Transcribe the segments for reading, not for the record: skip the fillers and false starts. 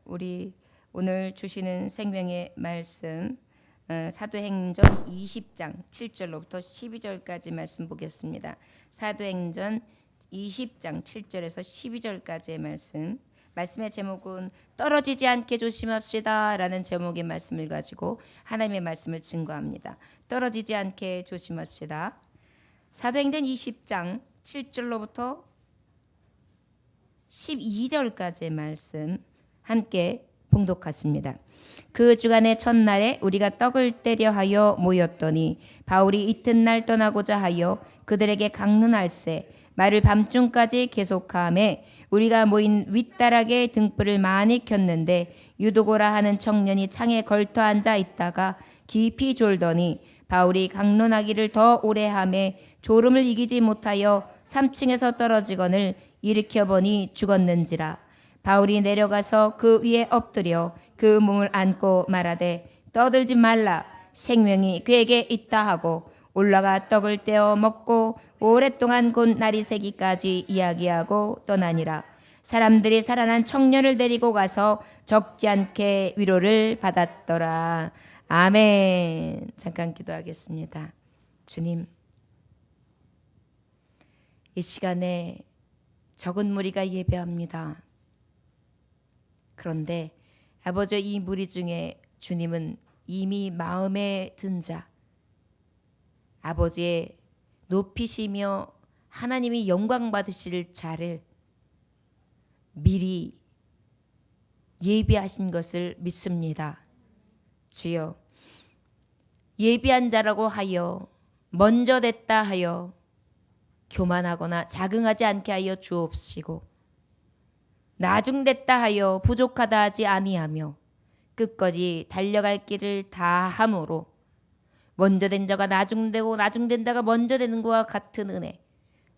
우리 오늘 주시는 생명의 말씀 사도행전 20장 7절로부터 12절까지 말씀 보겠습니다. 사도행전 20장 7절에서 12절까지의 말씀의 제목은 떨어지지 않게 조심합시다 라는 제목의 말씀을 가지고 하나님의 말씀을 증거합니다. 떨어지지 않게 조심합시다. 사도행전 20장 7절로부터 12절까지의 말씀 함께 봉독하십니다. 그 주간의 첫날에 우리가 떡을 떼려 하여 모였더니 바울이 이튿날 떠나고자 하여 그들에게 강론할세 말을 밤중까지 계속하매 우리가 모인 윗다락에 등불을 많이 켰는데 유도고라 하는 청년이 창에 걸터 앉아 있다가 깊이 졸더니 바울이 강론하기를 더 오래 하매 졸음을 이기지 못하여 3층에서 떨어지거늘 일으켜 보니 죽었는지라. 바울이 내려가서 그 위에 엎드려 그 몸을 안고 말하되 떠들지 말라 생명이 그에게 있다 하고 올라가 떡을 떼어 먹고 오랫동안 곧 날이 새기까지 이야기하고 떠나니라. 사람들이 살아난 청년을 데리고 가서 적지 않게 위로를 받았더라. 아멘. 잠깐 기도하겠습니다. 주님, 이 시간에 적은 무리가 예배합니다. 그런데 아버지 이 무리 중에 주님은 이미 마음에 든 자, 아버지의 높이시며 하나님이 영광 받으실 자를 미리 예비하신 것을 믿습니다. 주여, 예비한 자라고 하여 먼저 됐다 하여 교만하거나 자긍하지 않게 하여 주옵시고 나중됐다 하여 부족하다 하지 아니하며 끝까지 달려갈 길을 다 함으로 먼저 된 자가 나중되고 나중된 자가 먼저 되는 것과 같은 은혜,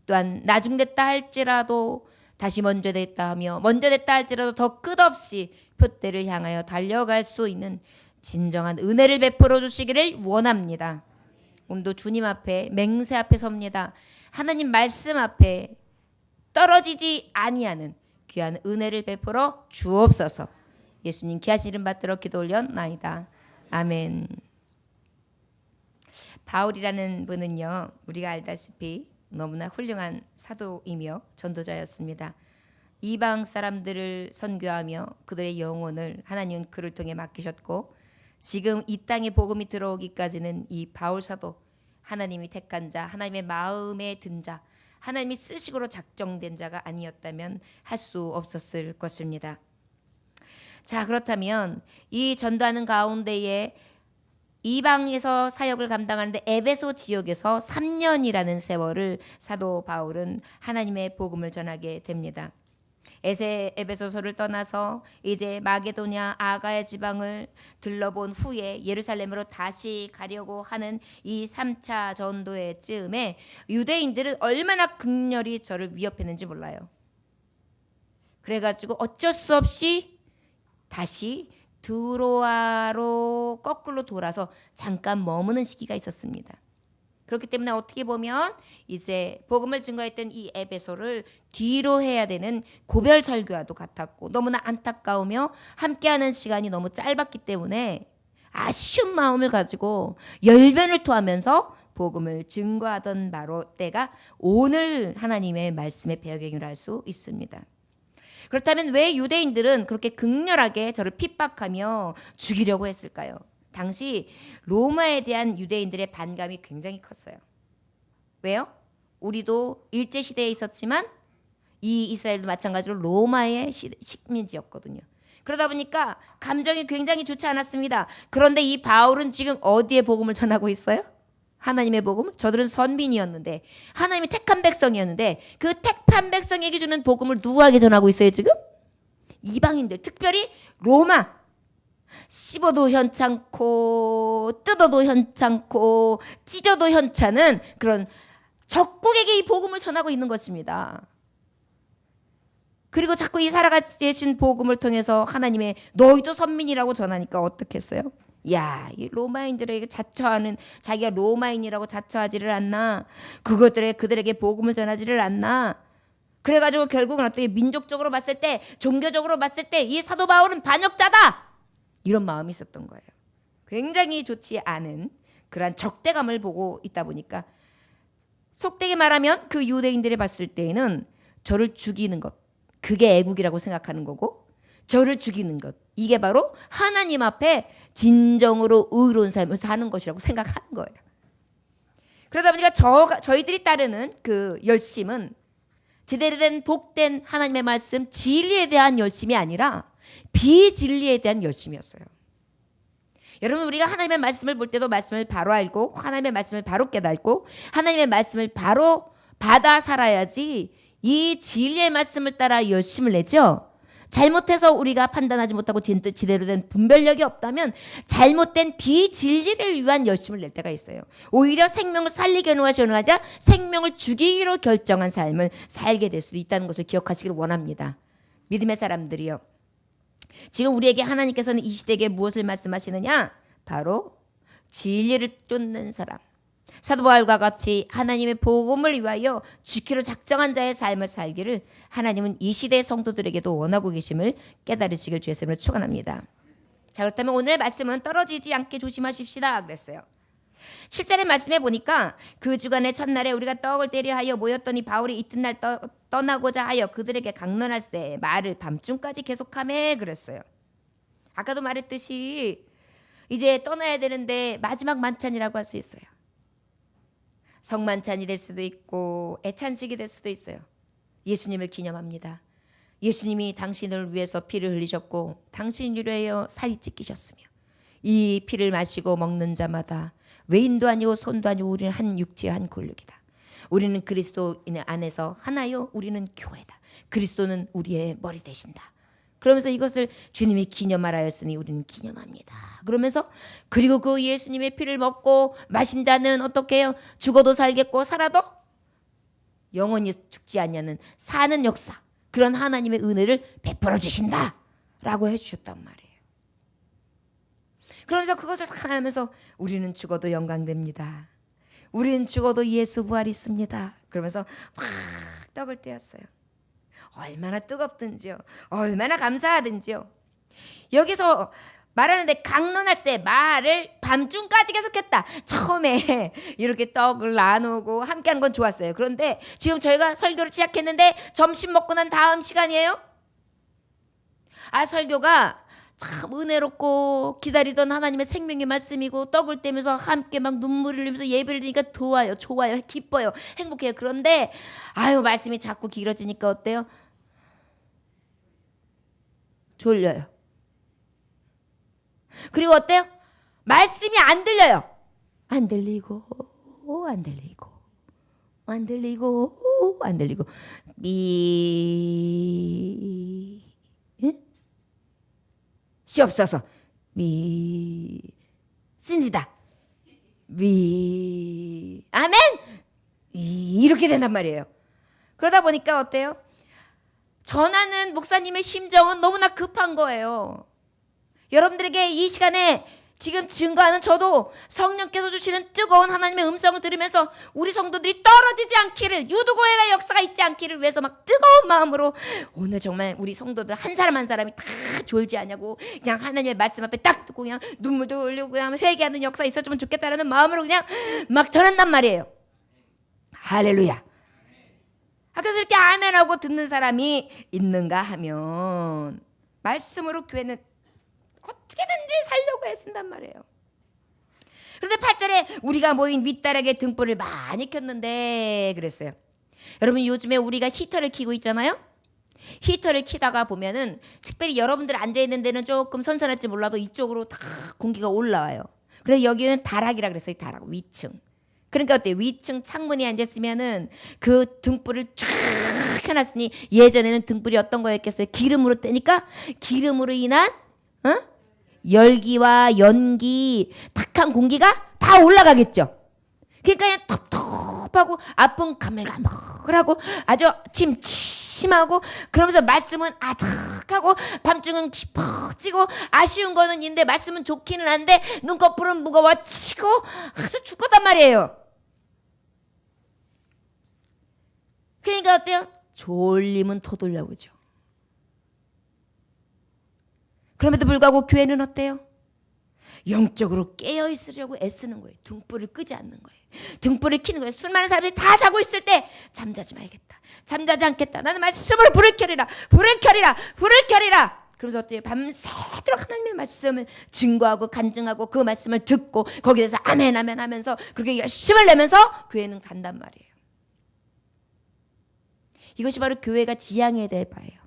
또한 나중됐다 할지라도 다시 먼저 됐다 하며 먼저 됐다 할지라도 더 끝없이 표대를 향하여 달려갈 수 있는 진정한 은혜를 베풀어 주시기를 원합니다. 오늘도 주님 앞에 맹세 앞에 섭니다. 하나님 말씀 앞에 떨어지지 아니하는 귀한 은혜를 베풀어 주옵소서. 예수님 귀하신 이름 받들어 기도 올렸나이다. 아멘. 바울이라는 분은요, 우리가 알다시피 너무나 훌륭한 사도이며 전도자였습니다. 이방 사람들을 선교하며 그들의 영혼을 하나님은 그를 통해 맡기셨고, 지금 이 땅에 복음이 들어오기까지는 이 바울 사도, 하나님이 택한 자, 하나님의 마음에 든 자, 하나님이 쓰시고로 작정된 자가 아니었다면 할 수 없었을 것입니다. 자, 그렇다면 이 전도하는 가운데에 이방에서 사역을 감당하는데 에베소 지역에서 3년이라는 세월을 사도 바울은 하나님의 복음을 전하게 됩니다. 에베소서를 떠나서 이제 마게도냐 아가야 지방을 들러본 후에 예루살렘으로 다시 가려고 하는 이 3차 전도의 즈음에 유대인들은 얼마나 극렬히 저를 위협했는지 몰라요. 그래가지고 어쩔 수 없이 다시 드로아로 거꾸로 돌아서 잠깐 머무는 시기가 있었습니다. 그렇기 때문에 어떻게 보면 이제 복음을 증거했던 이 에베소를 뒤로 해야 되는 고별 설교와도 같았고 너무나 안타까우며 함께하는 시간이 너무 짧았기 때문에 아쉬운 마음을 가지고 열변을 토하면서 복음을 증거하던 바로 때가 오늘 하나님의 말씀의 배경이라 할 수 있습니다. 그렇다면 왜 유대인들은 그렇게 극렬하게 저를 핍박하며 죽이려고 했을까요? 당시 로마에 대한 유대인들의 반감이 굉장히 컸어요. 왜요? 우리도 일제시대에 있었지만 이 이스라엘도 마찬가지로 로마의 식민지였거든요. 그러다 보니까 감정이 굉장히 좋지 않았습니다. 그런데 이 바울은 지금 어디에 복음을 전하고 있어요? 하나님의 복음? 저들은 선민이었는데 하나님이 택한 백성이었는데 그 택한 백성에게 주는 복음을 누구에게 전하고 있어요 지금? 이방인들, 특별히 로마. 씹어도 현찮고 뜯어도 현찮고 찢어도 현찮은 그런 적국에게 이 복음을 전하고 있는 것입니다. 그리고 자꾸 이 살아계신 복음을 통해서 하나님의 너희도 선민이라고 전하니까 어떻겠어요? 야, 이 로마인들에게 자처하는, 자기가 로마인이라고 자처하지를 않나? 그들에게 복음을 전하지를 않나? 그래가지고 결국은 어떻게 민족적으로 봤을 때, 종교적으로 봤을 때 이 사도 바울은 반역자다, 이런 마음이 있었던 거예요. 굉장히 좋지 않은 그러한 적대감을 보고 있다 보니까, 속되게 말하면 그 유대인들이 봤을 때에는 저를 죽이는 것, 그게 애국이라고 생각하는 거고, 저를 죽이는 것, 이게 바로 하나님 앞에 진정으로 의로운 삶을 사는 것이라고 생각하는 거예요. 그러다 보니까 저희들이 따르는 그 열심은 제대로 된 복된 하나님의 말씀, 진리에 대한 열심이 아니라 비진리에 대한 열심이었어요. 여러분, 우리가 하나님의 말씀을 볼 때도 말씀을 바로 알고, 하나님의 말씀을 바로 깨닫고, 하나님의 말씀을 바로 받아 살아야지 이 진리의 말씀을 따라 열심을 내죠. 잘못해서 우리가 판단하지 못하고 제대로 된 분별력이 없다면 잘못된 비진리를 위한 열심을 낼 때가 있어요. 오히려 생명을 살리기로 하자 생명을 죽이기로 결정한 삶을 살게 될 수도 있다는 것을 기억하시길 원합니다. 믿음의 사람들이요, 지금 우리에게 하나님께서는 이 시대에 무엇을 말씀하시느냐? 바로 진리를 쫓는 사람, 사도 바울과 같이 하나님의 복음을 위하여 죽기로 작정한 자의 삶을 살기를 하나님은 이 시대의 성도들에게도 원하고 계심을 깨달으시길 주의 이름으로 축원합니다. 자, 그렇다면 오늘의 말씀은 떨어지지 않게 조심하십시다 그랬어요. 7절의 말씀에 보니까 그 주간의 첫날에 우리가 떡을 떼려 하여 모였더니 바울이 이튿날 떠나고자 하여 그들에게 강론할세 말을 밤중까지 계속하매 그랬어요. 아까도 말했듯이 이제 떠나야 되는데 마지막 만찬이라고 할 수 있어요. 성만찬이 될 수도 있고 애찬식이 될 수도 있어요. 예수님을 기념합니다. 예수님이 당신을 위해서 피를 흘리셨고 당신을 위하여 살이 찢기셨으며 이 피를 마시고 먹는 자마다 외인도 아니고 손도 아니고 우리는 한 육체 한 골육이다. 우리는 그리스도 안에서 하나요, 우리는 교회다. 그리스도는 우리의 머리 되신다. 그러면서 이것을 주님이 기념하라 했으니 우리는 기념합니다. 그러면서 그리고 그 예수님의 피를 먹고 마신 자는 어떻게 해요? 죽어도 살겠고 살아도 영원히 죽지 않냐는 사는 역사, 그런 하나님의 은혜를 베풀어 주신다라고 해주셨단 말이에요. 그러면서 그것을 하면서 우리는 죽어도 영광됩니다. 우리는 죽어도 예수 부활이 있습니다. 그러면서 막 떡을 떼었어요. 얼마나 뜨겁든지요. 얼마나 감사하든지요. 여기서 말하는데 강론할세 말을 밤중까지 계속했다. 처음에 이렇게 떡을 나누고 함께하는 건 좋았어요. 그런데 지금 저희가 설교를 시작했는데 점심 먹고 난 다음 시간이에요. 설교가 참 은혜롭고 기다리던 하나님의 생명의 말씀이고 떡을 떼면서 함께 막 눈물을 흘리면서 예배를 드리니까 좋아요, 기뻐요, 행복해요. 그런데 말씀이 자꾸 길어지니까 어때요? 졸려요. 그리고 어때요? 말씀이 안 들려요. 안 들리고 안 들리고 안 들리고 안 들리고 시 없어서 씁니다. 아멘. 이렇게 된단 말이에요. 그러다 보니까 어때요? 전하는 목사님의 심정은 너무나 급한 거예요. 여러분들에게 이 시간에 지금 증거하는 저도 성령께서 주시는 뜨거운 하나님의 음성을 들으면서 우리 성도들이 떨어지지 않기를, 유두고해의 역사가 있지 않기를 위해서 막 뜨거운 마음으로 오늘 정말 우리 성도들 한 사람 한 사람이 다 졸지 않냐고 그냥 하나님의 말씀 앞에 딱 듣고 그냥 눈물도 흘리고 그냥 회개하는 역사 있어주면 좋겠다라는 마음으로 그냥 막 전한단 말이에요. 할렐루야. 그래서 이렇게 아멘하고 듣는 사람이 있는가 하면 말씀으로 교회는 어떻게든지 살려고 애쓴단 말이에요. 그런데 8절에 우리가 모인 윗다락에 등불을 많이 켰는데 그랬어요. 여러분, 요즘에 우리가 히터를 켜고 있잖아요. 히터를 켜다가 보면은 특별히 여러분들 앉아있는 데는 조금 선선할지 몰라도 이쪽으로 다 공기가 올라와요. 그래서 여기는 다락이라 그랬어요. 다락, 위층. 그러니까 어때요? 위층 창문에 앉았으면은 그 등불을 쫙 켜놨으니 예전에는 등불이 어떤 거였겠어요? 기름으로 떼니까 기름으로 인한 열기와 연기, 탁한 공기가 다 올라가겠죠. 그러니까 그냥 텁텁하고 아픈 가물가물하고 아주 침침하고 그러면서 말씀은 아득하고 밤중은 깊어지고 아쉬운 거는 있는데 말씀은 좋기는 한데 눈꺼풀은 무거워지고 아주 죽겠단 말이에요. 그러니까 어때요? 졸리면 더 돌려오죠. 그럼에도 불구하고 교회는 어때요? 영적으로 깨어있으려고 애쓰는 거예요. 등불을 끄지 않는 거예요. 등불을 켜는 거예요. 수많은 사람들이 다 자고 있을 때 잠자지 말겠다. 잠자지 않겠다. 나는 말씀으로 불을 켜리라. 불을 켜리라. 불을 켜리라. 그러면서 어때요? 밤새도록 하나님의 말씀을 증거하고 간증하고 그 말씀을 듣고 거기에서 아멘 아멘 하면서 그렇게 열심을 내면서 교회는 간단 말이에요. 이것이 바로 교회가 지향해야 될 바예요.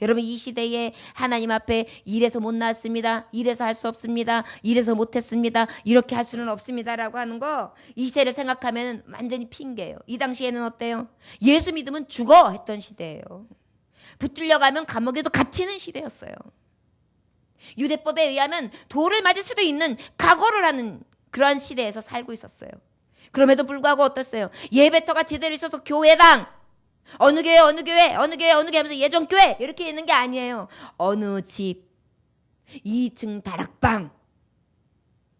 여러분, 이 시대에 하나님 앞에 이래서 못 나왔습니다. 이래서 할 수 없습니다. 이래서 못했습니다. 이렇게 할 수는 없습니다라고 하는 거, 이 시대를 생각하면 완전히 핑계예요. 이 당시에는 어때요? 예수 믿으면 죽어 했던 시대예요. 붙들려 가면 감옥에도 갇히는 시대였어요. 유대법에 의하면 돌을 맞을 수도 있는 각오를 하는 그러한 시대에서 살고 있었어요. 그럼에도 불구하고 어땠어요? 예배터가 제대로 있어서 교회당 어느 교회 어느 교회 어느 교회 어느 교회 하면서 예정교회 이렇게 있는 게 아니에요. 어느 집 2층 다락방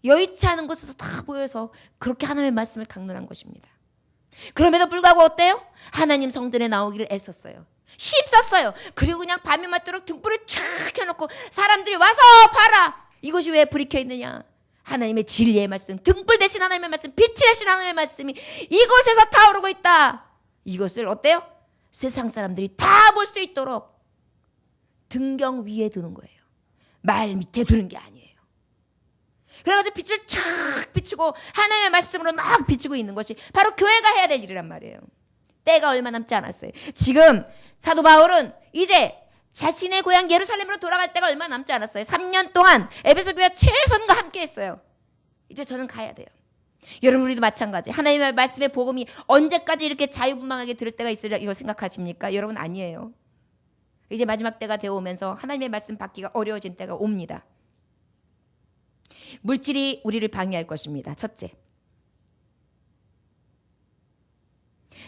여의치 않은 곳에서 다 모여서 그렇게 하나님의 말씀을 강론한 것입니다. 그럼에도 불구하고 어때요? 하나님 성전에 나오기를 애썼어요. 힘썼어요. 그리고 그냥 밤이 맞도록 등불을 쫙 켜놓고 사람들이 와서 봐라. 이것이 왜 불이 켜있느냐? 하나님의 진리의 말씀, 등불 대신 하나님의 말씀, 빛이 대신 하나님의 말씀이 이곳에서 타오르고 있다. 이것을 어때요? 세상 사람들이 다 볼 수 있도록 등경 위에 두는 거예요. 말 밑에 두는 게 아니에요. 그래가지고 빛을 쫙 비추고 하나님의 말씀으로 막 비추고 있는 것이 바로 교회가 해야 될 일이란 말이에요. 때가 얼마 남지 않았어요. 지금 사도 바울은 이제 자신의 고향 예루살렘으로 돌아갈 때가 얼마 남지 않았어요. 3년 동안 에베소 교회 최선과 함께 했어요. 이제 저는 가야 돼요. 여러분, 우리도 마찬가지. 하나님의 말씀의 복음이 언제까지 이렇게 자유분방하게 들을 때가 있으리라고 생각하십니까? 여러분, 아니에요. 이제 마지막 때가 되어 오면서 하나님의 말씀 받기가 어려워진 때가 옵니다. 물질이 우리를 방해할 것입니다. 첫째,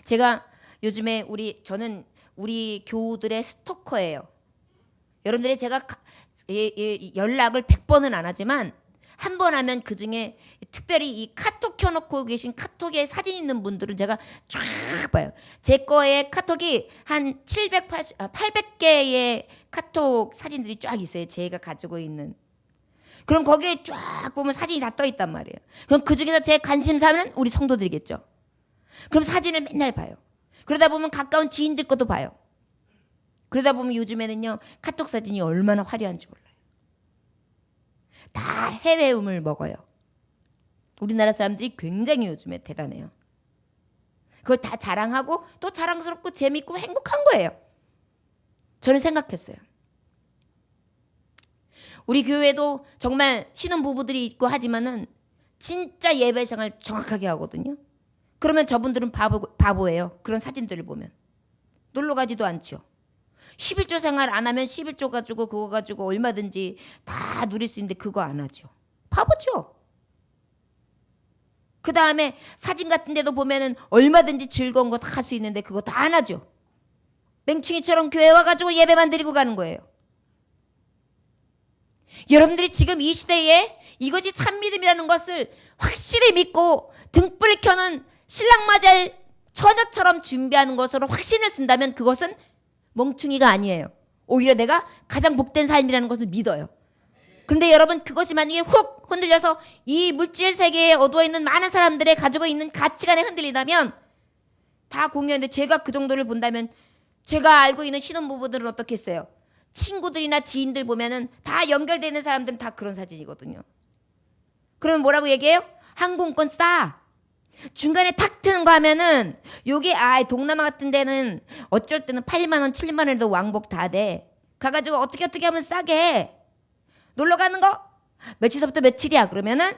제가 요즘에 저는 우리 교우들의 스토커예요. 여러분들이 제가 연락을 100번은 안 하지만 한 번 하면 그중에 특별히 이 카톡 켜놓고 계신 카톡에 사진 있는 분들은 제가 쫙 봐요. 제 거에 카톡이 한 800개의 카톡 사진들이 쫙 있어요. 제가 가지고 있는. 그럼 거기에 쫙 보면 사진이 다 떠 있단 말이에요. 그럼 그중에서 제 관심사는 우리 성도들이겠죠. 그럼 사진을 맨날 봐요. 그러다 보면 가까운 지인들 것도 봐요. 그러다 보면 요즘에는요, 카톡 사진이 얼마나 화려한지 몰라요. 다 해외음을 먹어요. 우리나라 사람들이 굉장히 요즘에 대단해요. 그걸 다 자랑하고 또 자랑스럽고 재밌고 행복한 거예요. 저는 생각했어요. 우리 교회도 정말 신혼부부들이 있고 하지만은 진짜 예배 생활 정확하게 하거든요. 그러면 저분들은 바보예요. 그런 사진들을 보면. 놀러 가지도 않죠. 11조 생활 안 하면 11조 가지고 그거 가지고 얼마든지 다 누릴 수 있는데 그거 안 하죠. 바보죠. 그 다음에 사진 같은 데도 보면은 얼마든지 즐거운 거 다 할 수 있는데 그거 다 안 하죠. 맹충이처럼 교회 와가지고 예배만 드리고 가는 거예요. 여러분들이 지금 이 시대에 이것이 참 믿음이라는 것을 확실히 믿고 등불을 켜는 신랑 맞을 처녀처럼 준비하는 것으로 확신을 쓴다면 그것은 멍충이가 아니에요. 오히려 내가 가장 복된 삶이라는 것을 믿어요. 그런데 여러분, 그것이 만약에 훅 흔들려서 이 물질 세계에 어두워 있는 많은 사람들의 가지고 있는 가치관에 흔들리다면 다 공유하는데, 제가 그 정도를 본다면 제가 알고 있는 신혼부부들은 어떻게 했어요? 친구들이나 지인들 보면은 다 연결되는 사람들은 다 그런 사진이거든요. 그러면 뭐라고 얘기해요? 항공권 싸. 중간에 탁 트는 거 하면은 요게 동남아 같은 데는 어쩔 때는 8만 원, 7만 원에도 왕복 다 돼. 가가지고 어떻게 하면 싸게 해. 놀러 가는 거 며칠서부터 며칠이야. 그러면은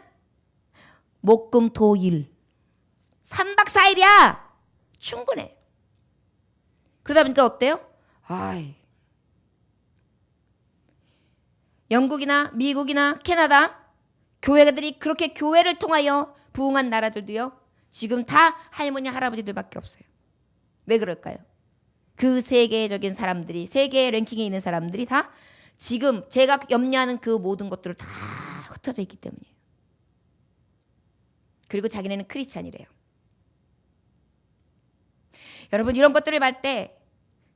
목금토일 3박 4일이야. 충분해. 그러다 보니까 어때요? 영국이나 미국이나 캐나다 교회들이 그렇게 교회를 통하여 부흥한 나라들도요, 지금 다 할머니 할아버지들밖에 없어요. 왜 그럴까요? 그 세계적인 사람들이, 세계 랭킹에 있는 사람들이 다 지금 제가 염려하는 그 모든 것들을 다 흩어져 있기 때문이에요. 그리고 자기네는 크리스찬이래요. 여러분 이런 것들을 볼 때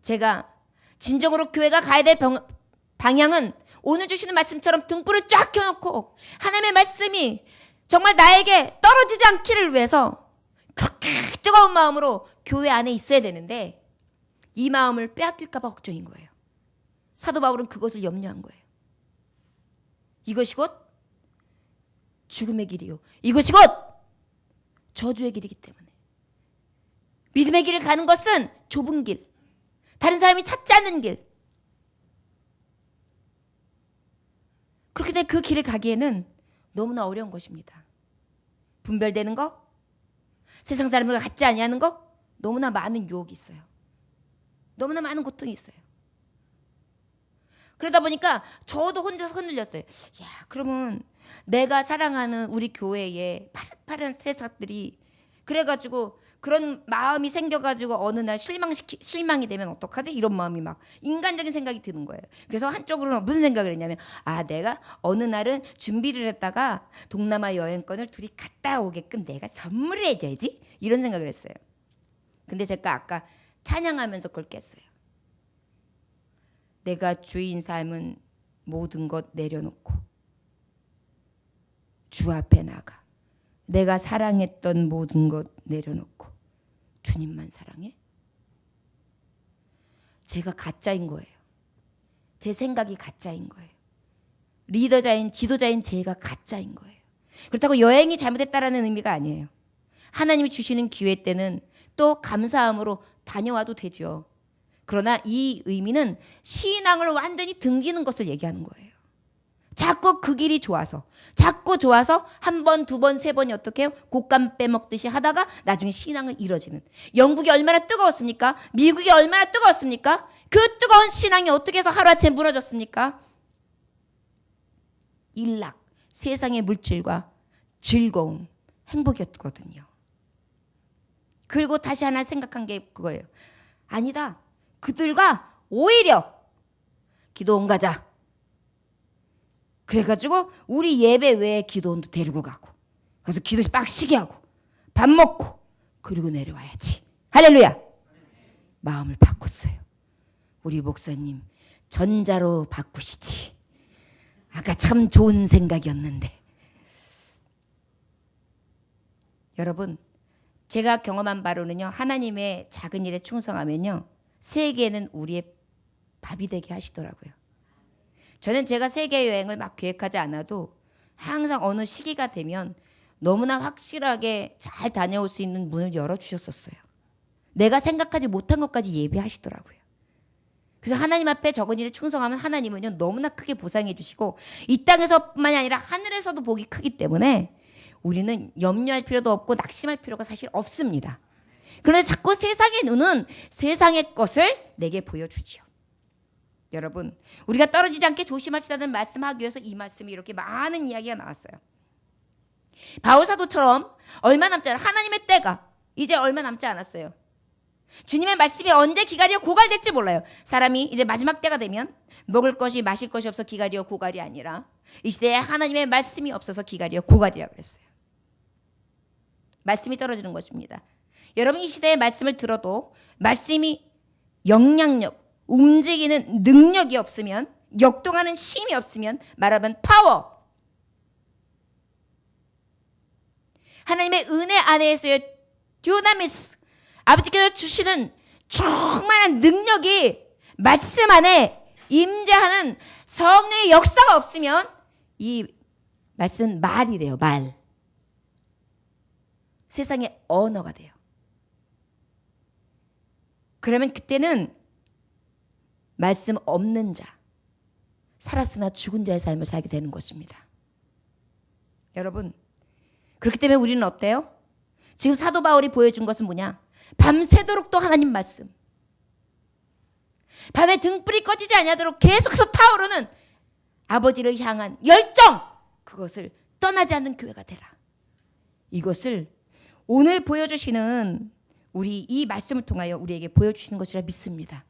제가 진정으로 교회가 가야 될 방향은 오늘 주시는 말씀처럼 등불을 쫙 켜놓고 하나님의 말씀이 정말 나에게 떨어지지 않기를 위해서 그렇게 뜨거운 마음으로 교회 안에 있어야 되는데 이 마음을 빼앗길까 봐 걱정인 거예요. 사도 바울은 그것을 염려한 거예요. 이것이 곧 죽음의 길이요, 이것이 곧 저주의 길이기 때문에 믿음의 길을 가는 것은 좁은 길, 다른 사람이 찾지 않는 길, 그렇게 된 그 길을 가기에는 너무나 어려운 것입니다. 분별되는 거, 세상 사람들과 같지 아니하는 거, 너무나 많은 유혹이 있어요. 너무나 많은 고통이 있어요. 그러다 보니까 저도 혼자서 흔들렸어요. 야, 그러면 내가 사랑하는 우리 교회에 파란 새싹들이 그래가지고 그런 마음이 생겨가지고 어느 날 실망이 되면 어떡하지? 이런 마음이 막 인간적인 생각이 드는 거예요. 그래서 한쪽으로는 무슨 생각을 했냐면 내가 어느 날은 준비를 했다가 동남아 여행권을 둘이 갔다 오게끔 내가 선물을 해줘야지, 이런 생각을 했어요. 근데 제가 아까 찬양하면서 그걸 깼어요. 내가 주인 삶은 모든 것 내려놓고 주 앞에 나가. 내가 사랑했던 모든 것 내려놓고 주님만 사랑해? 제가 가짜인 거예요. 제 생각이 가짜인 거예요. 리더자인 지도자인 제가 가짜인 거예요. 그렇다고 여행이 잘못했다라는 의미가 아니에요. 하나님이 주시는 기회 때는 또 감사함으로 다녀와도 되죠. 그러나 이 의미는 신앙을 완전히 등기는 것을 얘기하는 거예요. 자꾸 그 길이 좋아서, 자꾸 좋아서 한 번, 두 번, 세 번이 어떻게 해요? 곶감 빼먹듯이 하다가 나중에 신앙을 잃어지는. 영국이 얼마나 뜨거웠습니까? 미국이 얼마나 뜨거웠습니까? 그 뜨거운 신앙이 어떻게 해서 하루아침에 무너졌습니까? 일락, 세상의 물질과 즐거움, 행복이었거든요. 그리고 다시 하나 생각한 게 그거예요. 아니다. 그들과 오히려 기도원 가자. 그래가지고 우리 예배 외에 기도원도 데리고 가고, 그래서 기도 빡시게 하고 밥 먹고 그리고 내려와야지. 할렐루야. 마음을 바꿨어요. 우리 목사님 전자로 바꾸시지. 아까 참 좋은 생각이었는데. 여러분, 제가 경험한 바로는요, 하나님의 작은 일에 충성하면요, 세계는 우리의 밥이 되게 하시더라고요. 저는 제가 세계 여행을 막 계획하지 않아도 항상 어느 시기가 되면 너무나 확실하게 잘 다녀올 수 있는 문을 열어주셨었어요. 내가 생각하지 못한 것까지 예비하시더라고요. 그래서 하나님 앞에 적은 일에 충성하면 하나님은요, 너무나 크게 보상해 주시고 이 땅에서뿐만이 아니라 하늘에서도 복이 크기 때문에 우리는 염려할 필요도 없고 낙심할 필요가 사실 없습니다. 그런데 자꾸 세상의 눈은 세상의 것을 내게 보여주지요. 여러분, 우리가 떨어지지 않게 조심합시다는 말씀하기 위해서 이 말씀이 이렇게 많은 이야기가 나왔어요. 바울 사도처럼 얼마 남지 않아, 하나님의 때가 이제 얼마 남지 않았어요. 주님의 말씀이 언제 기갈이요 고갈될지 몰라요. 사람이 이제 마지막 때가 되면 먹을 것이 마실 것이 없어 기갈이요 고갈이 아니라 이 시대에 하나님의 말씀이 없어서 기갈이요 고갈이라고 그랬어요. 말씀이 떨어지는 것입니다. 여러분, 이 시대의 말씀을 들어도 말씀이 영향력, 움직이는 능력이 없으면, 역동하는 힘이 없으면, 말하면 파워, 하나님의 은혜 안에서의 듀나미스, 아버지께서 주시는 충만한 능력이 말씀 안에 임재하는 성령의 역사가 없으면 이 말씀은 말이 돼요. 말. 세상의 언어가 돼요. 그러면 그때는 말씀 없는 자, 살았으나 죽은 자의 삶을 살게 되는 것입니다. 여러분, 그렇기 때문에 우리는 어때요? 지금 사도 바울이 보여준 것은 뭐냐? 밤새도록 또 하나님 말씀, 밤에 등불이 꺼지지 아니하도록 계속해서 타오르는 아버지를 향한 열정, 그것을 떠나지 않는 교회가 되라. 이것을 오늘 보여주시는 우리 이 말씀을 통하여 우리에게 보여주시는 것이라 믿습니다.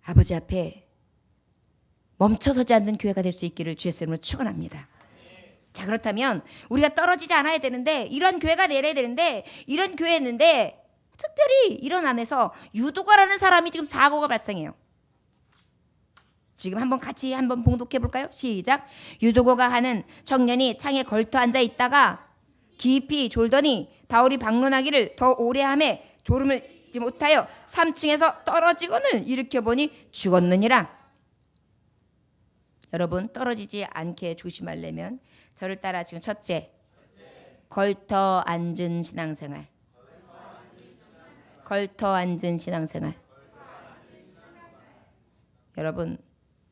아버지 앞에 멈춰서지 않는 교회가 될 수 있기를 주의 이름으로 축원합니다. 자, 그렇다면 우리가 떨어지지 않아야 되는데, 이런 교회가 내려야 되는데, 이런 교회였는데 특별히 이런 안에서 유도가라는 사람이 지금 사고가 발생해요. 지금 한번 같이 한번 봉독해 볼까요? 시작. 유도고가 하는 청년이 창에 걸터 앉아 있다가 깊이 졸더니 바울이 방문하기를 더 오래 하매 졸음을 잊지 못하여 3층에서 떨어지고는 일으켜 보니 죽었느니라. 여러분, 떨어지지 않게 조심하려면 저를 따라 지금 첫째, 걸터 앉은 신앙생활. 걸터 앉은 신앙생활.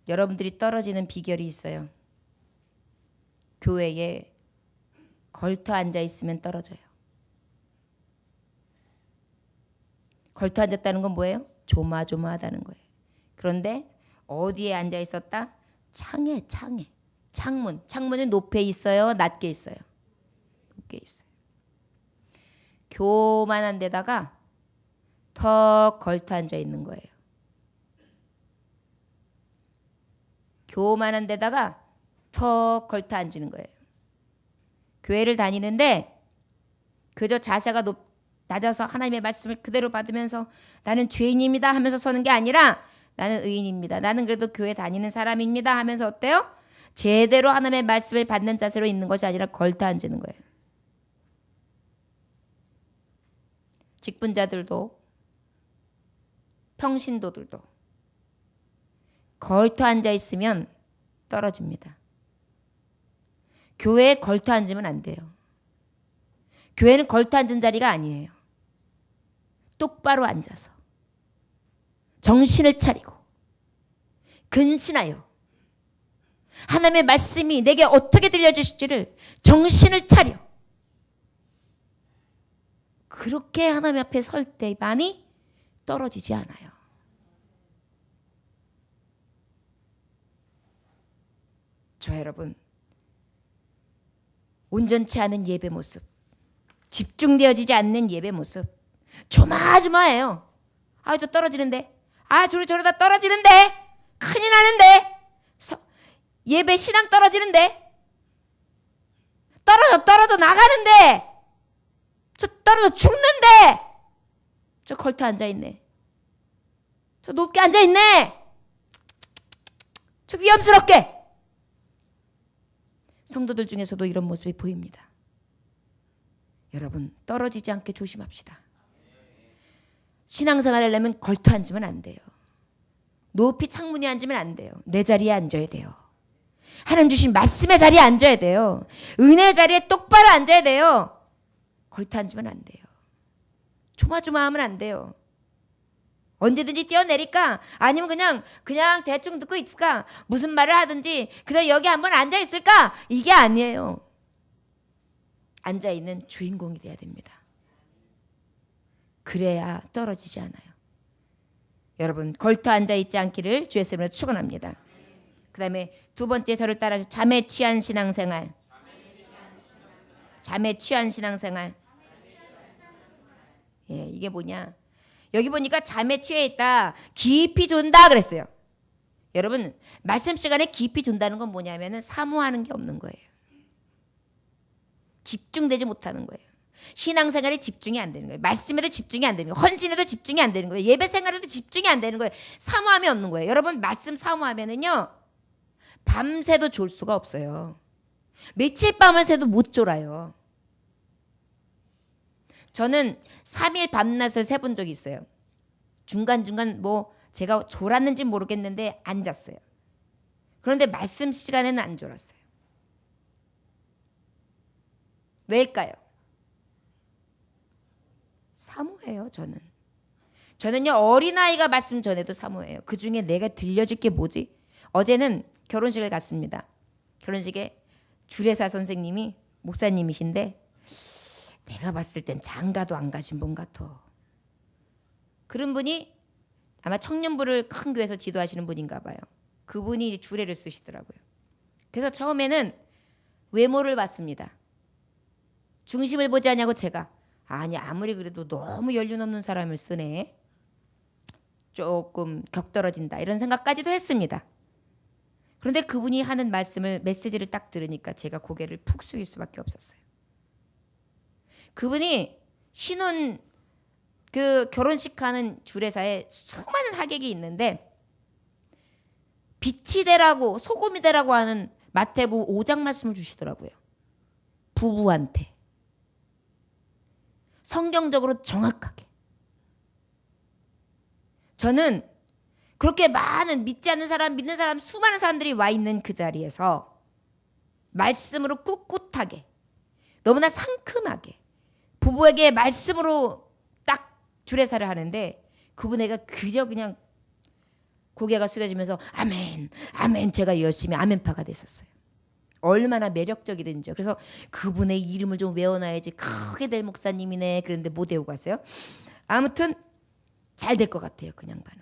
여러분들이 떨어지는 비결이 있어요. 교회에 걸터 앉아 있으면 떨어져요. 걸터 앉았다는 건 뭐예요? 조마조마하다는 거예요. 그런데 어디에 앉아 있었다? 창에. 창문은 높게 있어요? 낮게 있어요? 높게 있어요. 교만한 데다가 더 걸터 앉아 있는 거예요. 교만한 데다가 더 걸터 앉는 거예요. 교회를 다니는데 그저 자세가 낮아서 하나님의 말씀을 그대로 받으면서 나는 죄인입니다 하면서 서는 게 아니라 나는 의인입니다. 나는 그래도 교회 다니는 사람입니다 하면서 어때요? 제대로 하나님의 말씀을 받는 자세로 있는 것이 아니라 걸터 앉는 거예요. 직분자들도 평신도들도 걸터 앉아 있으면 떨어집니다. 교회에 걸터 앉으면 안 돼요. 교회는 걸터 앉은 자리가 아니에요. 똑바로 앉아서 정신을 차리고 근신하여 하나님의 말씀이 내게 어떻게 들려주실지를 정신을 차려 그렇게 하나님 앞에 설 때만이 떨어지지 않아요. 저 여러분, 온전치 않은 예배 모습, 집중되어지지 않는 예배 모습, 조마조마해요. 아, 저 떨어지는데, 아, 저러다 떨어지는데, 큰일 나는데, 예배 신앙 떨어지는데, 떨어져 나가는데, 저 떨어져 죽는데, 저 걸터 앉아있네, 저 높게 앉아있네, 저 위험스럽게. 성도들 중에서도 이런 모습이 보입니다. 여러분, 떨어지지 않게 조심합시다. 신앙생활을 하려면 걸터 앉으면 안 돼요. 높이 창문에 앉으면 안 돼요. 내 자리에 앉아야 돼요. 하나님 주신 말씀의 자리에 앉아야 돼요. 은혜의 자리에 똑바로 앉아야 돼요. 걸터 앉으면 안 돼요. 조마조마하면 안 돼요. 언제든지 뛰어내릴까? 아니면 그냥 대충 듣고 있을까? 무슨 말을 하든지 그냥 여기 한번 앉아 있을까? 이게 아니에요. 앉아 있는 주인공이 돼야 됩니다. 그래야 떨어지지 않아요. 여러분, 걸터 앉아 있지 않기를 주의 이름으로 축원합니다. 그다음에 두 번째, 저를 따라서 잠에 취한 신앙생활. 잠에 취한 신앙생활. 예, 이게 뭐냐? 여기 보니까 잠에 취해 있다, 깊이 존다 그랬어요. 여러분, 말씀 시간에 깊이 존다는 건 뭐냐면은 사모하는 게 없는 거예요. 집중되지 못하는 거예요. 신앙생활에 집중이 안 되는 거예요. 말씀에도 집중이 안 되는 거예요. 헌신에도 집중이 안 되는 거예요. 예배 생활에도 집중이 안 되는 거예요. 사모함이 없는 거예요. 여러분, 말씀 사모하면은요, 밤새도 졸 수가 없어요. 며칠 밤을 새도 못 졸아요. 저는 3일 밤낮을 세본 적이 있어요. 중간중간 제가 졸았는지 모르겠는데 안 잤어요. 그런데 말씀 시간에는 안 졸았어요. 왜일까요? 사모해요, 저는요, 어린아이가 말씀 전해도 사모해요. 그중에 내가 들려줄 게 뭐지? 어제는 결혼식을 갔습니다. 결혼식에 주례사 선생님이 목사님이신데 내가 봤을 땐 장가도 안 가신 분 같아. 그런 분이 아마 청년부를 큰 교회에서 지도하시는 분인가 봐요. 그분이 주례를 쓰시더라고요. 그래서 처음에는 외모를 봤습니다. 중심을 보지 않냐고 제가, 아니 아무리 그래도 너무 연륜 없는 사람을 쓰네, 조금 격떨어진다, 이런 생각까지도 했습니다. 그런데 그분이 하는 메시지를 딱 들으니까 제가 고개를 푹 숙일 수밖에 없었어요. 그분이 신혼 그 결혼식 하는 주례사에 수많은 하객이 있는데 빛이 되라고 소금이 되라고 하는 마태복음 5장 말씀을 주시더라고요. 부부한테. 성경적으로 정확하게. 저는 그렇게 많은 믿지 않는 사람, 믿는 사람, 수많은 사람들이 와 있는 그 자리에서 말씀으로 꿋꿋하게, 너무나 상큼하게 부부에게 말씀으로 딱 주례사를 하는데 그분에게 그저 그냥 고개가 숙여지면서 아멘, 아멘, 제가 열심히 아멘파가 됐었어요. 얼마나 매력적이든지요. 그래서 그분의 이름을 좀 외워놔야지 크게 될 목사님이네. 그런데 못 외우고 갔어요. 아무튼 잘 될 것 같아요. 그 양반은.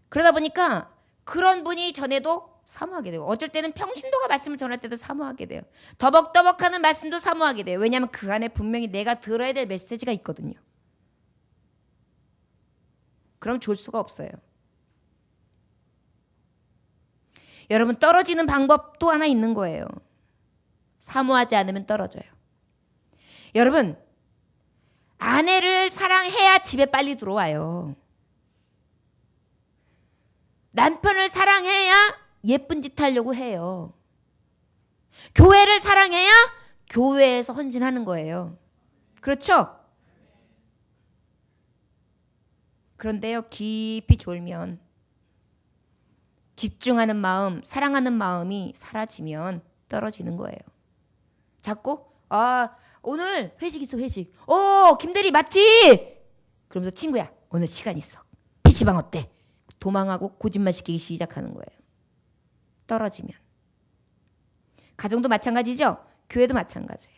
그러다 보니까 그런 분이 전에도 사모하게 되고 어쩔 때는 평신도가 말씀을 전할 때도 사모하게 돼요. 더벅더벅하는 말씀도 사모하게 돼요. 왜냐하면 그 안에 분명히 내가 들어야 될 메시지가 있거든요. 그럼 졸 수가 없어요. 여러분 떨어지는 방법 또 하나 있는 거예요. 사모하지 않으면 떨어져요. 여러분 아내를 사랑해야 집에 빨리 들어와요. 남편을 사랑해야 예쁜 짓 하려고 해요. 교회를 사랑해야 교회에서 헌신하는 거예요. 그렇죠? 그런데요, 깊이 졸면 집중하는 마음, 사랑하는 마음이 사라지면 떨어지는 거예요. 자꾸 오늘 회식 있어, 회식. 김대리 맞지? 그러면서 친구야, 오늘 시간 있어. PC방 어때? 도망하고 거짓말 시키기 시작하는 거예요. 떨어지면. 가정도 마찬가지죠? 교회도 마찬가지예요.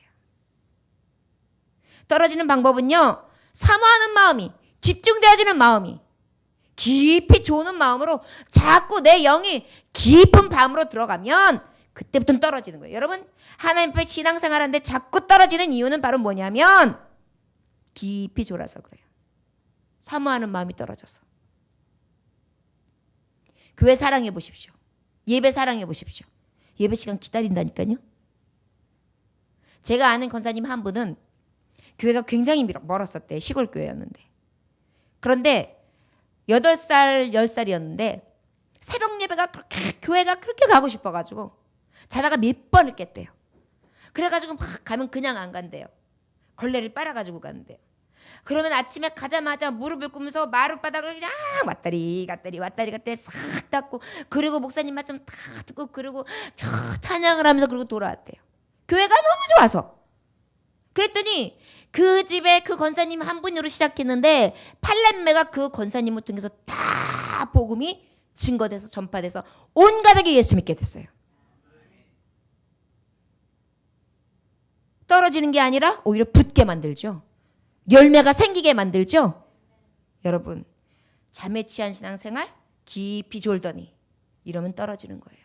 떨어지는 방법은요, 사모하는 마음이, 집중되어지는 마음이, 깊이 조는 마음으로 자꾸 내 영이 깊은 밤으로 들어가면 그때부터는 떨어지는 거예요. 여러분 하나님 앞에 신앙생활하는데 자꾸 떨어지는 이유는 바로 뭐냐면 깊이 졸아서 그래요. 사모하는 마음이 떨어져서. 교회 사랑해 보십시오. 예배 사랑해 보십시오. 예배 시간 기다린다니까요. 제가 아는 권사님 한 분은 교회가 굉장히 멀었었대요. 시골 교회였는데. 그런데 8살, 10살이었는데 새벽 예배가 그렇게 교회가 그렇게 가고 싶어가지고 자다가 몇 번을 깼대요. 그래가지고 막 가면 그냥 안 간대요. 걸레를 빨아가지고 간대요. 그러면 아침에 가자마자 무릎을 꿇으면서 마룻바닥을 그냥 왔다리 갔다리 왔다리 갔다리 싹 닦고 그리고 목사님 말씀 다 듣고 그리고 찬양을 하면서 그리고 돌아왔대요. 교회가 너무 좋아서. 그랬더니 그 집에 그 권사님 한 분으로 시작했는데 팔렘매가 그 권사님을 통해서 다 복음이 증거돼서 전파돼서 온 가족이 예수 믿게 됐어요. 떨어지는 게 아니라 오히려 붙게 만들죠. 열매가 생기게 만들죠. 여러분 잠에 취한 신앙생활 깊이 졸더니 이러면 떨어지는 거예요.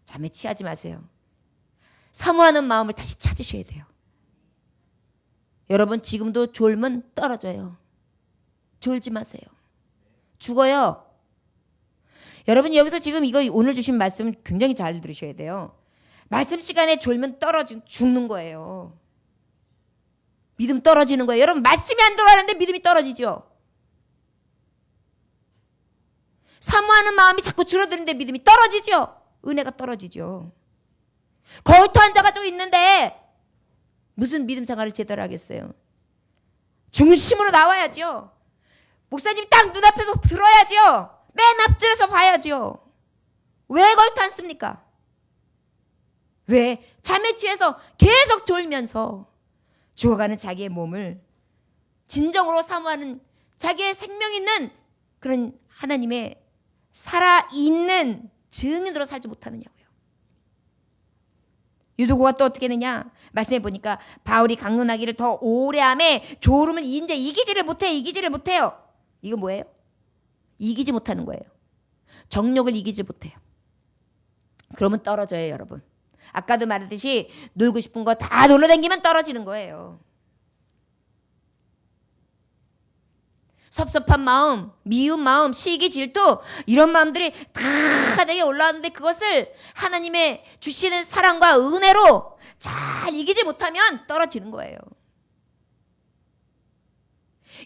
잠에 취하지 마세요. 사모하는 마음을 다시 찾으셔야 돼요. 여러분 지금도 졸면 떨어져요. 졸지 마세요. 죽어요. 여러분 여기서 지금 이거 오늘 주신 말씀 굉장히 잘 들으셔야 돼요. 말씀 시간에 졸면 죽는 거예요. 믿음 떨어지는 거예요. 여러분 말씀이 안 들어가는데 믿음이 떨어지죠. 사모하는 마음이 자꾸 줄어드는데 믿음이 떨어지죠. 은혜가 떨어지죠. 거울터 앉아가지고 있는데 무슨 믿음 생활을 제대로 하겠어요. 중심으로 나와야죠. 목사님 딱 눈앞에서 들어야죠. 맨 앞줄에서 봐야죠. 왜 걸터 앉습니까? 왜? 잠에 취해서 계속 졸면서 죽어가는 자기의 몸을 진정으로 사모하는 자기의 생명 있는 그런 하나님의 살아있는 증인으로 살지 못하느냐고요. 유두고가 또 어떻게 했느냐? 말씀해 보니까 바울이 강론하기를 더 오래함에 졸음은 이제 이기지를 못해요. 이거 뭐예요? 이기지 못하는 거예요. 정욕을 이기지 못해요. 그러면 떨어져요, 여러분. 아까도 말했듯이 놀고 싶은 거 다 놀러 다니면 떨어지는 거예요. 섭섭한 마음, 미운 마음, 시기, 질투 이런 마음들이 다 내게 올라왔는데 그것을 하나님의 주시는 사랑과 은혜로 잘 이기지 못하면 떨어지는 거예요.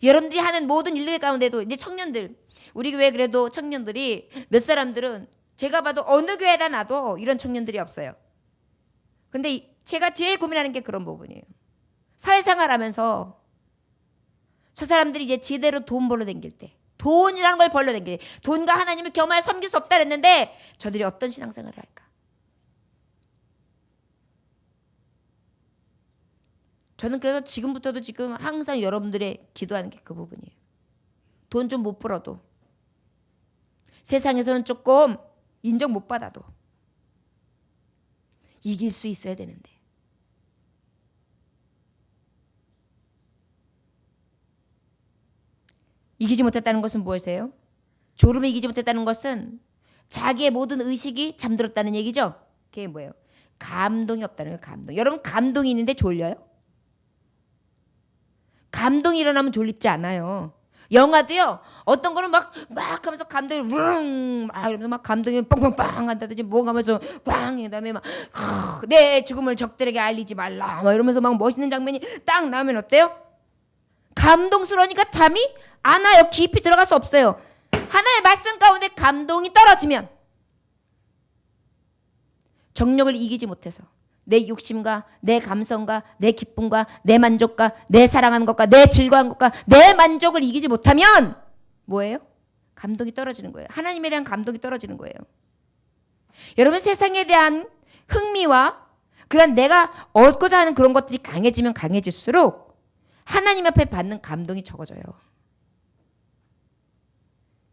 여러분들이 하는 모든 일들 가운데도 이제 청년들, 우리 교회 그래도 청년들이 몇 사람들은 제가 봐도 어느 교회에다 놔도 이런 청년들이 없어요. 근데 제가 제일 고민하는 게 그런 부분이에요. 사회생활하면서 저 사람들이 이제 제대로 돈 벌러 댕길 때, 돈이라는 걸 벌러 댕길 때, 돈과 하나님을 겸하여 섬길 수 없다 그랬는데 저들이 어떤 신앙생활을 할까? 저는 그래서 지금부터도 지금 항상 여러분들의 기도하는 게 그 부분이에요. 돈 좀 못 벌어도, 세상에서는 조금 인정 못 받아도 이길 수 있어야 되는데, 이기지 못했다는 것은 무엇이에요? 졸음을 이기지 못했다는 것은 자기의 모든 의식이 잠들었다는 얘기죠. 그게 뭐예요? 감동이 없다는 거예요. 감동. 여러분 감동이 있는데 졸려요? 감동이 일어나면 졸립지 않아요. 영화도요. 어떤 거는 막 하면서 감동이 이러면서 막 감동이 뻥뻥뻥 한다든지 뭐 하면서 꽝 그다음에 막 내 죽음을 적들에게 알리지 말라 막 이러면서 막 멋있는 장면이 딱 나오면 어때요? 감동스러우니까 잠이 안 와요. 깊이 들어갈 수 없어요. 하나의 말씀 가운데 감동이 떨어지면 정욕을 이기지 못해서 내 욕심과 내 감성과 내 기쁨과 내 만족과 내 사랑하는 것과 내 즐거운 것과 내 만족을 이기지 못하면 뭐예요? 감동이 떨어지는 거예요. 하나님에 대한 감동이 떨어지는 거예요. 여러분 세상에 대한 흥미와 그런 내가 얻고자 하는 그런 것들이 강해지면 강해질수록 하나님 앞에 받는 감동이 적어져요.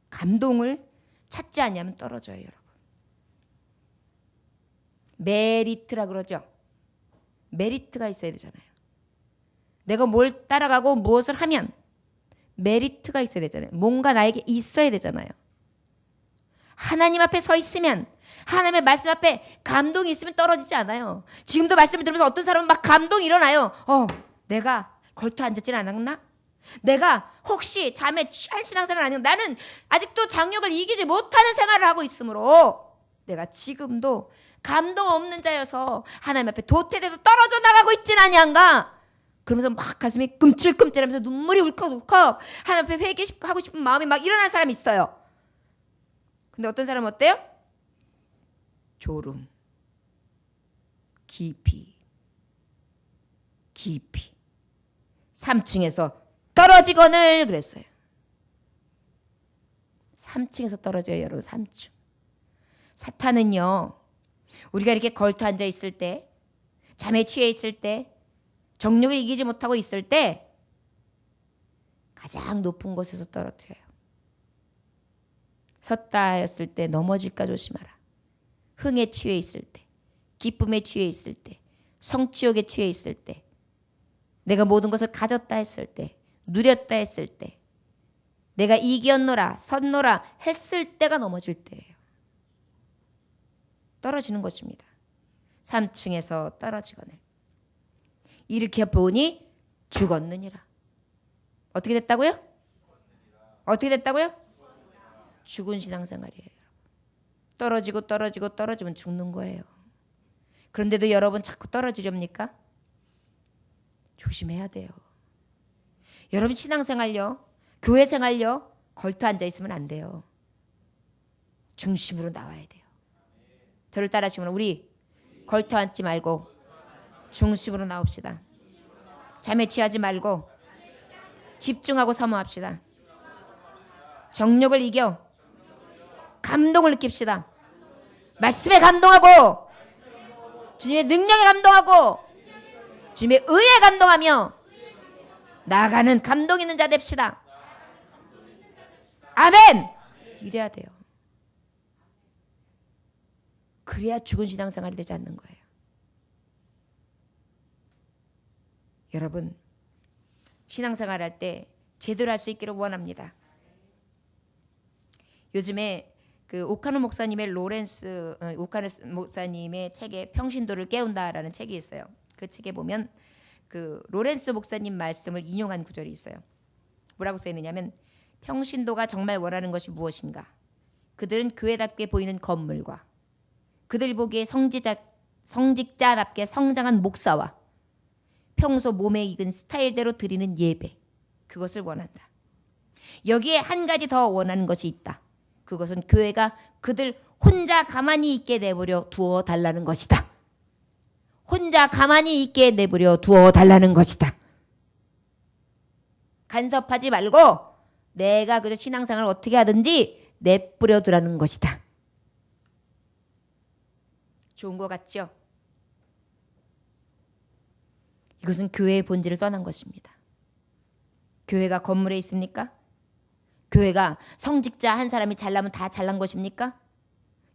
감동을 찾지 않으면 떨어져요, 여러분. 메리트라 그러죠. 메리트가 있어야 되잖아요. 내가 뭘 따라가고 무엇을 하면 메리트가 있어야 되잖아요. 뭔가 나에게 있어야 되잖아요. 하나님 앞에 서 있으면 하나님의 말씀 앞에 감동이 있으면 떨어지지 않아요. 지금도 말씀을 들으면서 어떤 사람은 막 감동이 일어나요. 내가 걸터 앉았진 않았나? 내가 혹시 잠에 취한 신앙생활 아니고 나는 아직도 장욕을 이기지 못하는 생활을 하고 있으므로 내가 지금도 감동 없는 자여서 하나님 앞에 도태돼서 떨어져 나가고 있진 아니한가? 그러면서 막 가슴이 꿈찔꿈찔하면서 눈물이 울컥울컥 하나님 앞에 회개하고 싶은 마음이 막 일어나는 사람이 있어요. 근데 어떤 사람은 어때요? 졸음, 깊이 3층에서 떨어지거늘 그랬어요. 3층에서 떨어져요, 여러분. 3층. 사탄은요, 우리가 이렇게 걸터 앉아 있을 때, 잠에 취해 있을 때, 정욕을 이기지 못하고 있을 때 가장 높은 곳에서 떨어뜨려요. 섰다 하였을 때 넘어질까 조심하라. 흥에 취해 있을 때, 기쁨에 취해 있을 때, 성취욕에 취해 있을 때, 내가 모든 것을 가졌다 했을 때, 누렸다 했을 때, 내가 이기었노라, 섰노라 했을 때가 넘어질 때예요. 떨어지는 것입니다. 3층에서 떨어지거늘. 이렇게 보니 죽었느니라. 어떻게 됐다고요? 어떻게 됐다고요? 죽은 신앙생활이에요. 떨어지면 죽는 거예요. 그런데도 여러분 자꾸 떨어지렵니까? 조심해야 돼요. 여러분 신앙생활요, 교회생활요, 걸터 앉아있으면 안 돼요. 중심으로 나와야 돼요. 저를 따라하시면 우리 걸터 앉지 말고 중심으로 나옵시다. 잠에 취하지 말고 집중하고 사모합시다. 정욕을 이겨 감동을 느낍시다. 말씀에 감동하고 주님의 능력에 감동하고 주님의 의에 감동하며 나아가는 감동 있는 자 됩시다. 아멘. 이래야 돼요. 그래야 죽은 신앙생활이 되지 않는 거예요. 여러분 신앙생활 할 때 제대로 할 수 있기를 원합니다. 요즘에 그 오카노 목사님의 오카노 목사님의 책에 평신도를 깨운다라는 책이 있어요. 그 책에 보면 그 로렌스 목사님 말씀을 인용한 구절이 있어요. 뭐라고 써 있느냐면 평신도가 정말 원하는 것이 무엇인가? 그들은 교회답게 보이는 건물과 그들 보기에 성직자답게 성장한 목사와 평소 몸에 익은 스타일대로 드리는 예배, 그것을 원한다. 여기에 한 가지 더 원하는 것이 있다. 그것은 교회가 그들 혼자 가만히 있게 내버려 두어 달라는 것이다. 혼자 가만히 있게 내버려 두어 달라는 것이다. 간섭하지 말고 내가 그저 신앙생활을 어떻게 하든지 내버려 두라는 것이다. 좋은 것 같죠? 이것은 교회의 본질을 떠난 것입니다. 교회가 건물에 있습니까? 교회가 성직자 한 사람이 잘나면 다 잘난 것입니까?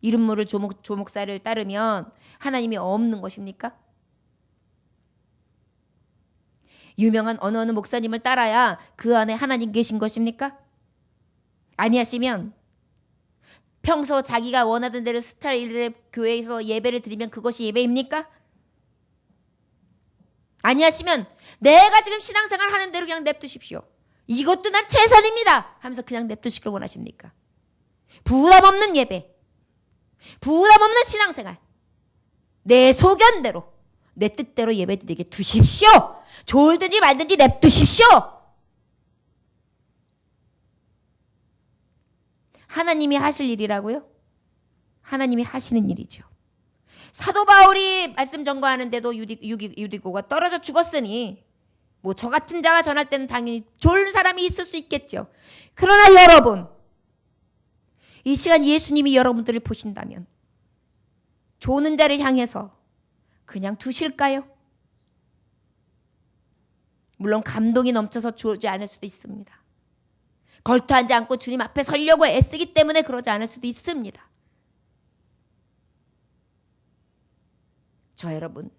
이름 모를 조목사를 따르면 하나님이 없는 것입니까? 유명한 어느 목사님을 따라야 그 안에 하나님 계신 것입니까? 아니하시면 평소 자기가 원하던 대로 스타일의 교회에서 예배를 드리면 그것이 예배입니까? 아니하시면 내가 지금 신앙생활 하는 대로 그냥 냅두십시오. 이것도 난 최선입니다 하면서 그냥 냅두시길 원하십니까? 부담 없는 예배, 부담 없는 신앙생활, 내 소견대로 내 뜻대로 예배드리게 두십시오. 좋을든지 말든지 냅두십시오. 하나님이 하실 일이라고요? 하나님이 하시는 일이죠. 사도 바울이 말씀 전거하는데도 유리고가 떨어져 죽었으니 뭐 저 같은 자가 전할 때는 당연히 좋은 사람이 있을 수 있겠죠. 그러나 여러분, 이 시간 예수님이 여러분들을 보신다면 조는 자를 향해서 그냥 두실까요? 물론 감동이 넘쳐서 조지 않을 수도 있습니다. 걸터앉지 않고 주님 앞에 서려고 애쓰기 때문에 그러지 않을 수도 있습니다. 저 여러분,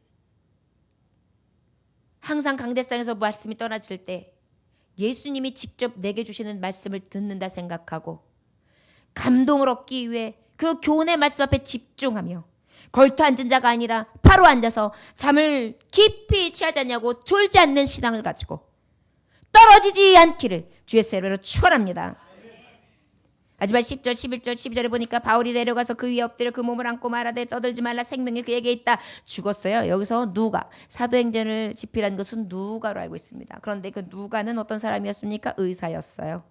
항상 강대상에서 말씀이 떨어질 때 예수님이 직접 내게 주시는 말씀을 듣는다 생각하고 감동을 얻기 위해 그 교훈의 말씀 앞에 집중하며 걸터앉은 자가 아니라 바로 앉아서 잠을 깊이 취하지 않냐고 졸지 않는 신앙을 가지고 떨어지지 않기를 주의 세례로 축원합니다. 하지만 10절, 11절, 12절에 보니까 바울이 내려가서 그 위에 엎드려 그 몸을 안고 말하되 떠들지 말라 생명이 그에게 있다. 죽었어요. 여기서 누가, 사도행전을 집필한 것은 누가로 알고 있습니다. 그런데 그 누가는 어떤 사람이었습니까? 의사였어요.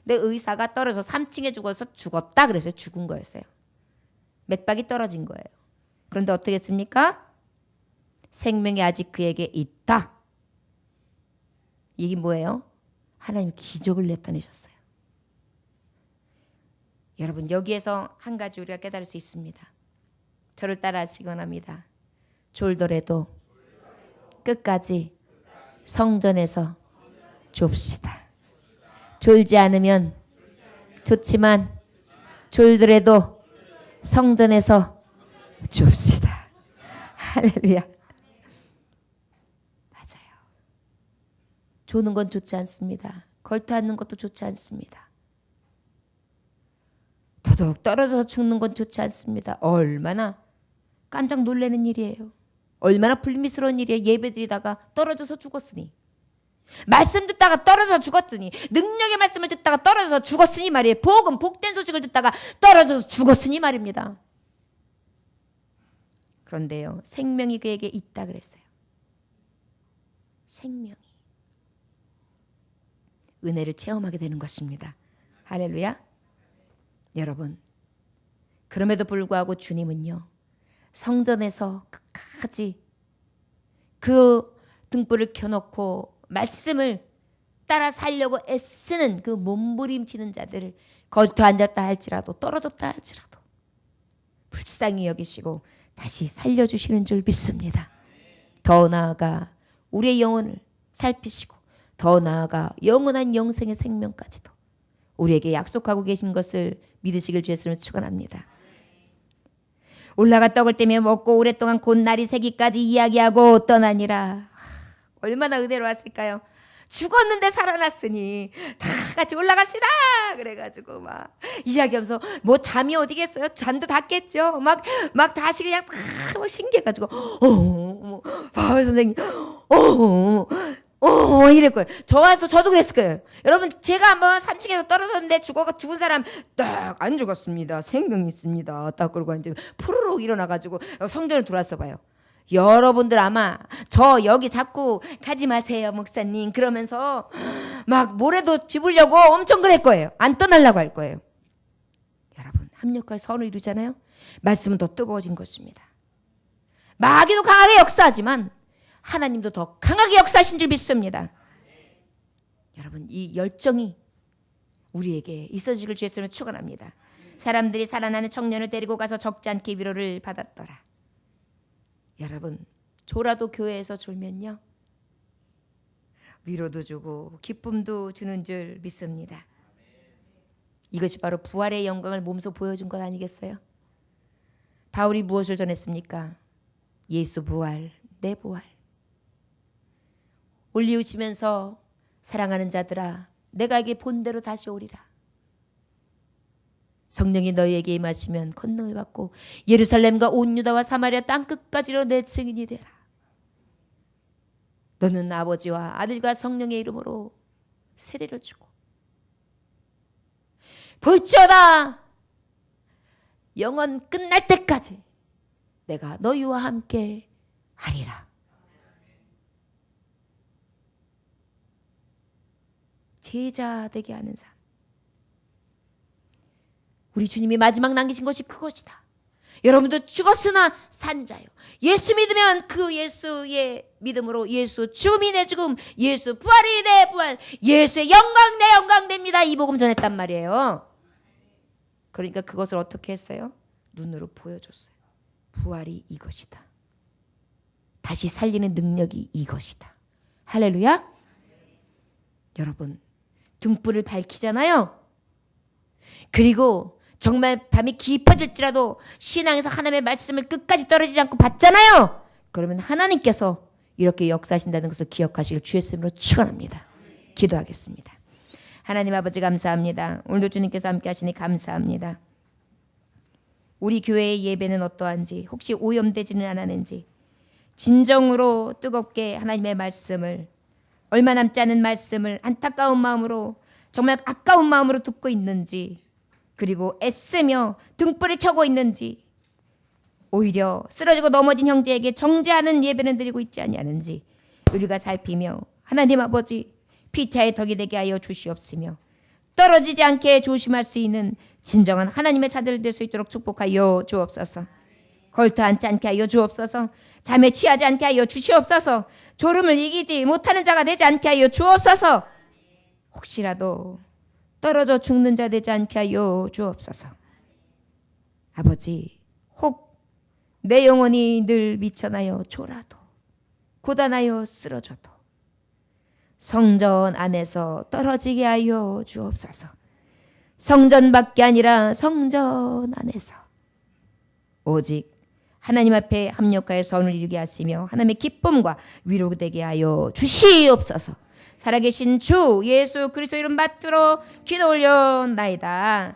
근데 의사가 떨어져 3층에 죽어서 죽었다 그래서 죽은 거였어요. 맥박이 떨어진 거예요. 그런데 어떻게 했습니까? 생명이 아직 그에게 있다. 이게 뭐예요? 하나님이 기적을 나타내셨어요. 여러분, 여기에서 한 가지 우리가 깨달을 수 있습니다. 저를 따라하시기 원합니다. 졸더라도 끝까지 성전에서 좁시다. 졸지 않으면 좋지만 졸더라도 성전에서 좁시다. 할렐루야. 맞아요. 조는 건 좋지 않습니다. 걸터앉는 것도 좋지 않습니다. 더더욱 떨어져서 죽는 건 좋지 않습니다. 얼마나 깜짝 놀라는 일이에요. 얼마나 불미스러운 일이에요. 예배드리다가 떨어져서 죽었으니, 말씀 듣다가 떨어져서 죽었으니, 능력의 말씀을 듣다가 떨어져서 죽었으니 말이에요. 복음, 복된 소식을 듣다가 떨어져서 죽었으니 말입니다. 그런데요, 생명이 그에게 있다 그랬어요. 생명이 은혜를 체험하게 되는 것입니다. 할렐루야. 여러분, 그럼에도 불구하고 주님은요, 성전에서 끝까지 그 등불을 켜놓고 말씀을 따라 살려고 애쓰는 그 몸부림치는 자들을 걸터 앉았다 할지라도 떨어졌다 할지라도 불쌍히 여기시고 다시 살려주시는 줄 믿습니다. 더 나아가 우리의 영혼을 살피시고 더 나아가 영원한 영생의 생명까지도 우리에게 약속하고 계신 것을 믿으시길 주의 이름으로 축원합니다. 올라가 떡을 떼며 먹고 오랫동안 곧날이 새기까지 이야기하고 떠나니라. 얼마나 은혜로웠을까요? 죽었는데 살아났으니 다 같이 올라갑시다 그래가지고 막 이야기하면서 뭐 잠이 어디겠어요? 잠도 다 깼죠. 막 다시 그냥 막 신기해가지고 바울 선생님 이럴 거예요. 저도 그랬을 거예요. 여러분, 제가 한번 3층에서 떨어졌는데 죽은 사람 딱 안 죽었습니다. 생명이 있습니다. 딱 그러고 이제 푸르륵 일어나가지고 성전에 들어왔어 봐요. 여러분들 아마 저 여기 자꾸 가지 마세요, 목사님. 그러면서 막 모래도 집으려고 엄청 그럴 거예요. 안 떠나려고 할 거예요. 여러분, 합력할 선을 이루잖아요. 말씀은 더 뜨거워진 것입니다. 마귀도 강하게 역사하지만 하나님도 더 강하게 역사하신 줄 믿습니다. 여러분, 이 열정이 우리에게 있어지길 주의 이름으로 축원합니다. 사람들이 살아나는 청년을 데리고 가서 적지 않게 위로를 받았더라. 여러분, 조라도 교회에서 졸면요, 위로도 주고 기쁨도 주는 줄 믿습니다. 이것이 바로 부활의 영광을 몸소 보여준 것 아니겠어요? 바울이 무엇을 전했습니까? 예수 부활, 내 부활. 올리우치면서 사랑하는 자들아, 내가 이게 본대로 다시 오리라. 성령이 너희에게 임하시면 권능을 받고 예루살렘과 온 유다와 사마리아 땅 끝까지로 내 증인이 되라. 너는 아버지와 아들과 성령의 이름으로 세례를 주고 볼지어다 영원 끝날 때까지 내가 너희와 함께 하리라. 제자 되게 하는 삶. 우리 주님이 마지막 남기신 것이 그것이다. 여러분도 죽었으나 산 자요. 예수 믿으면 그 예수의 믿음으로 예수 죽음이 내 죽음, 예수 부활이 내 부활, 예수의 영광 내 영광 됩니다. 이 복음 전했단 말이에요. 그러니까 그것을 어떻게 했어요? 눈으로 보여줬어요. 부활이 이것이다. 다시 살리는 능력이 이것이다. 할렐루야. 여러분, 등불을 밝히잖아요. 그리고 정말 밤이 깊어질지라도 신앙에서 하나님의 말씀을 끝까지 떨어지지 않고 받잖아요. 그러면 하나님께서 이렇게 역사하신다는 것을 기억하시길 주의 이름으로 축원합니다. 기도하겠습니다. 하나님 아버지 감사합니다. 오늘도 주님께서 함께 하시니 감사합니다. 우리 교회의 예배는 어떠한지, 혹시 오염되지는 않았는지, 진정으로 뜨겁게 하나님의 말씀을, 얼마 남지 않은 말씀을 안타까운 마음으로, 정말 아까운 마음으로 듣고 있는지, 그리고 애쓰며 등불을 켜고 있는지, 오히려 쓰러지고 넘어진 형제에게 정죄하는 예배는 드리고 있지 아니하는지 우리가 살피며 하나님 아버지 피차의 덕이 되게 하여 주시옵시며 떨어지지 않게 조심할 수 있는 진정한 하나님의 자들 될 수 있도록 축복하여 주옵소서. 걸터 앉지 않게 하여 주옵소서. 잠에 취하지 않게 하여 주시옵소서. 졸음을 이기지 못하는 자가 되지 않게 하여 주옵소서. 혹시라도 떨어져 죽는 자 되지 않게 하여 주옵소서. 아버지, 혹 내 영혼이 늘 미쳐나여 졸아도 고단하여 쓰러져도 성전 안에서 떨어지게 하여 주옵소서. 성전 밖에 아니라 성전 안에서 오직 하나님 앞에 합력하여 선을 이루게 하시며 하나님의 기쁨과 위로되게 하여 주시옵소서. 살아계신 주 예수 그리스도 이름 받들어 기도 올려나이다.